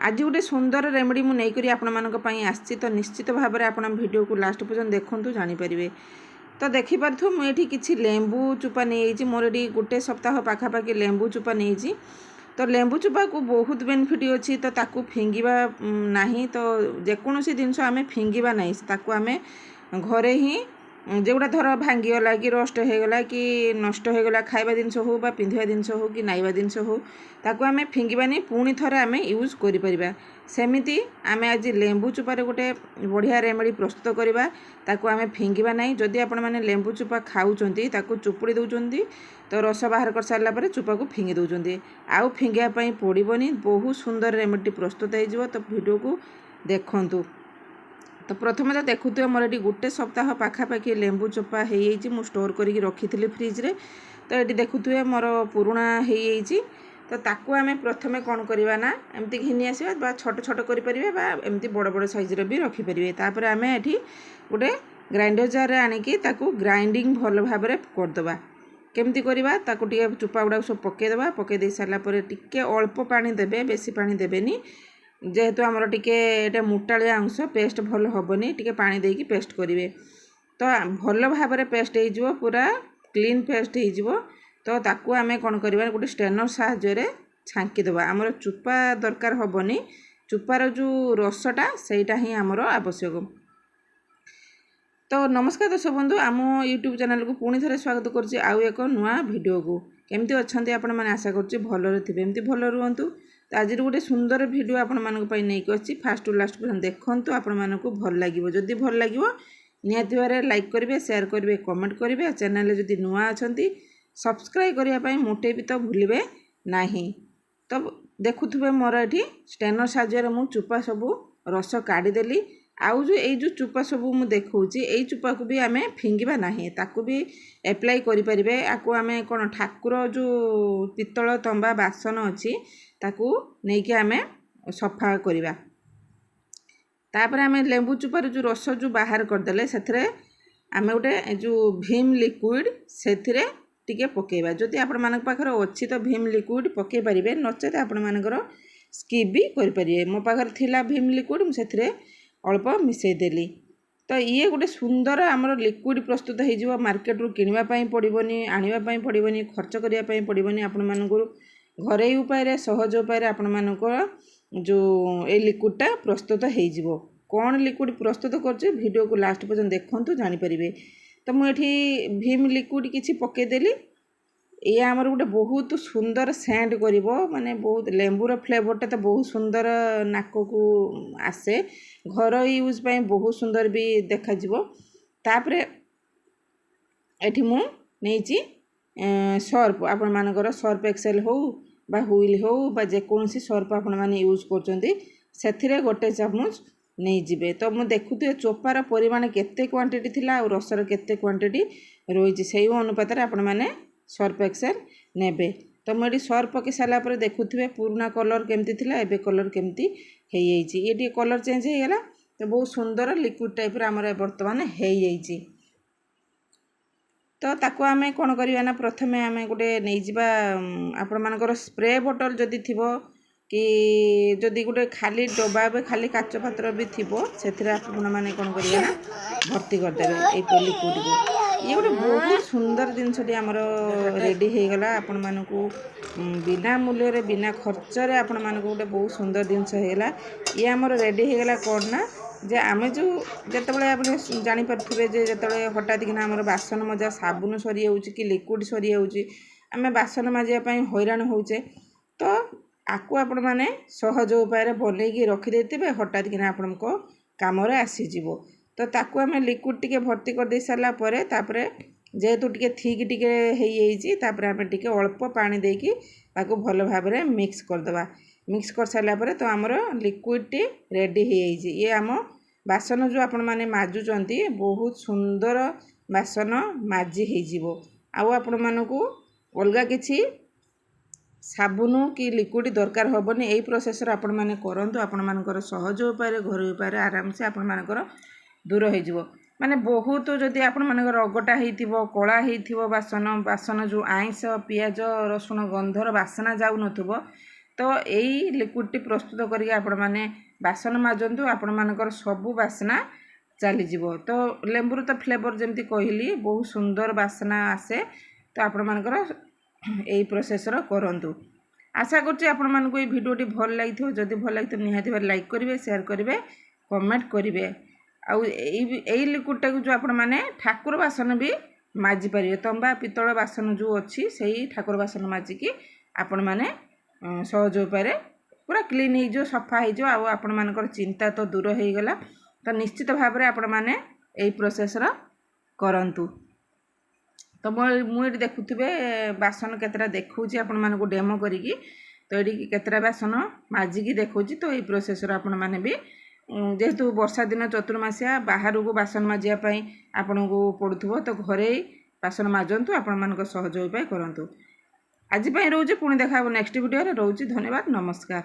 आज गोटे सुंदर रेमेडी मुझे नहीं आसी तो निश्चित भाव में आप वीडियो को लास्ट पर्यटन देखूँ जानीपर। तो देखिपु मुझे किसी लेंबू चुपा नहीं मोर ये गोटे सप्ताह पाखापाखि लेंबू चुपा नहीं। तो लेंबू चुपा को बहुत बेनिफिट अच्छी तो ताकू फिंगिबा नहीं। तो जेकोसी जिनस आम फिंगिबा नहीं ताकू आम घरे ही जोड़ा धर भांगीगला कि रस्ट होगला कि नष्ट होगला खाଇବା जिनस हो बा पिंधिबा जिनस हो कि नाइबा जिनस हो ताकू आम फिंगिबानी पुणी थरे आम यूज करिपरिबा। सेमिति आम आज लेंबू चुपारे गोटे बढ़िया रेमेडी प्रस्तुत करवा ताकू आम फिंगिबा नहीं। जदि आपण माने लेंबू चुपा खाउचंती ताकू चुपुड़ी दउचंती तो रस बाहर कर सारा पर चुपा को फिंगी दउचंती आउ फिंगिया पई पड़िबनी। बहुत सुंदर रेमेडी प्रस्तुत हो तो वीडियो को देखंतु। तो प्रथम तो देखुए मोर ये गोटे सप्ताह पाखापाखि लेंबू चोपा हो स्टोर करके रखी फ्रिज्रे। तो ये देखुए मोर पुराणा हो तो ताकू आम प्रथम कौन करवा ना एमती घिनी आसवा छोट छोट करमती बड़ बड़ साइज्र भी रखिपारे। तापर आम ये गोटे ग्राइंडर जार आणिकी ग्राइंडिंग भल भाव में करदे। केमती करवा ताकू टे चुपा गुड़ा सब पकईदे पकई सारापर टिके अल्प पानी देवे बेसी पानी देवेनि जेहेतु आमर टे मोटालिया अंश पेस्ट भल हेनी टे पानी देकी पेस्ट करेंगे तो भल भाव में पेस्ट हो पूरा क्लीन पेस्ट हो। तो ताकू आम कौन करवा गोटे स्टेनर साहाय्य छांकीदे आमर चुपा दरकार हेनी चुपार जो रसटा सेटा ही आमर आवश्यक। तो नमस्कार दर्शक बंधु आम यूट्यूब चैनल को पुणी थे स्वागत करुँच आउ एक नुआ वीडियो को। केमती अच्छा आपण मैंने आशा करुँच भलरे थे एमती भल रुहतु। तो आज गोटे सुंदर वीडियो आपण नहीं फास्ट टू लास्ट पर्यटन देखूँ आपण को भल लगे। जदि भल लगे निहाती भाव लाइक करेंगे शेयर करेंगे कमेंट करेंगे चैनल जदि नुआ अच्छा सब्सक्राइब करने मोटे भी तो भूलिए नहीं। तो देखुए मोर ये स्टेनर साहाय्य मु चुपा सबू रस काढ़ीदेली आउ जो ये चुपा सबू मु देखौची यही चुपा को भी आम फिंगिबा नहीं ताकू भी एप्लाई करें। आपको आम कौन ठाकुर जो पित्तल तंबा बासन अच्छी ताकू नहीं कि आम सफा करवा। तापर आम लेंबू चुपार जो रस जो बाहर करदे से आम गोटे जो भीम लिक्विड से टिके पकेबा। जदि आपण मान पाखर अच्छी तो भीम लिक्विड पकई पारे नचेत आपण मानकर स्किप भी करें। मो पाखर थिला भीम लिक्विड मुझे अल्प मिसईदेली। तो ये गोटे सुंदर आमर लिक्विड प्रस्तुत हो मार्केट रू किणापी पड़ोनी आने पड़ोनी खर्च करने पड़ोनी आपण मानक घरे उपाय सहज उपाय आपण मानकर जो ये लिक्विडटा प्रस्तुत हो। कौन लिक्विड प्रस्तुत कर वीडियो को लास्ट पर्यटन देखूँ जानीपर। तो मुझे भीम लिक्विड किसी पकईदेली ये आमर गोटे बहुत सुंदर सेंट कर माने बहुत लेंबूर फ्लेवरटा तो बहुत सुंदर नाक को आसे घर यूज पाई बहुत सुंदर भी देखा। तापर एठी मु नहीं सर्फ आपण मानकर सर्फ एक्सेल हो बा हुइल हो बा जेकोसी सर्फ आपण माने यूज कर गोटे चामच नहीं जिबे। तो मु देखुए चोपार परिमाण केते क्वांटिटी थिला और रसर केते क्वांटिटी रही से अनुपात आपण माने सर्फ एक्सेल नेबे। तो मुझे सर्फ पकई सारापर देखुए पुराना कलर केमती थिला एबे कलर केमती हो ये कलर चेंज हो गला। तो बहुत सुंदर लिक्विड टाइप आमर बर्तमान हो जाइए। तो ताको आम कौन करवा ना प्रथम आम गोटे नहीं जावा आपण मानकर स्प्रे बोतल जदि थी कि जदि गोटे खाली डब्बा खाली काच पात्र भी थी से मैंने कौन करेंगे ना भर्ती करदे ये लिक्विड को। ये गोटे बहुत सुंदर जिनसटी आमर रेडी हो गला आपण मानक बिना मूल्य बिना खर्चर आपण मानक गोटे बहुत सुंदर जिनस होगा। ये आमर रेडी हो गला कौन ना जे आम जो जिते आप जानीपे जो हठात कि आम बासन मजा साबुन सरी जाऊँच कि लिक्विड सरी जाऊँच आम बासन मजापी हैरान होचे। तो आपको आपण मैंने सहज उपाय बनईकी रखिदे हठात कि आपण कम आसीज। तो ताकू आम लिक्विड टिके भर्ती कर दे सारा पर तापर जेहेतु टिके थिक टिके होपर आम टिके अल्प पानी देकी ताकू भल भाव में मिक्स करदे। मिक्स कर सारा पर तो आमर लिक्विड टी रेडी हो ये आम बासन जो आपण मैंने माजुचंती बहुत सुंदर बासन माजी हो। आउ आपण मानक अलग किसी साबुन कि लिक्विड दरकार हेनी यही प्रोसेस आपण मैंने करंतु आपण मानकर सहज उपाय घर उपाय आराम से आपण मानकर दूर हो माने बहुत जदि आपण मानकर रगटा हो कला हो बासन बासन जो आइंस पियाज रसुण गंधर बासना जाऊ नथुबो तो यही लिक्विडटी प्रस्तुत करके आपण मैंने बासन माजंतु आपण मानकर सबू बासना चलीज। तो लेंबूर तो फ्लेवर जमी कहली बहुत सुंदर बासना आसे। तो आपण मानकर यही प्रोसेसर करूँ। आशा करुँचे आपण मानक ये भिडियोटी भल लगी। जदि भल लगी निहाती भाव लाइक करेंगे, शेयर करेंगे, कमेंट करेंगे। आई लिक्विडटा जो आपण मैंने ठाकुर बासन भी माजी पारे। तंबा पितल बासन जो अच्छी से ठाकुर बासन माजिकी आपण मैंने सहज उपाय पूरा क्लीन हो सफा हो आपण मानकर चिंता तो दूर हो गला। तो निश्चित भाव में आपण मैंने यही प्रोसेसर करंतु। तो मुझे देखुवे बासन केतरा देखा आपण मानक डेमो करी। तो ये केतरा बासन माजिकी देखा। तो ये प्रोसेसर आपण मैंने भी जेहेतु वर्षा दिन चतुर्मासिया बाहर को बासन माजियापाई आपन को पड़ुव। तो घरे बासन माजंतु आपण मानक सहज उपाय करंतु। आज रोचे पुणी देखा नेक्स्ट वीडियो रोचे। धन्यवाद, नमस्कार।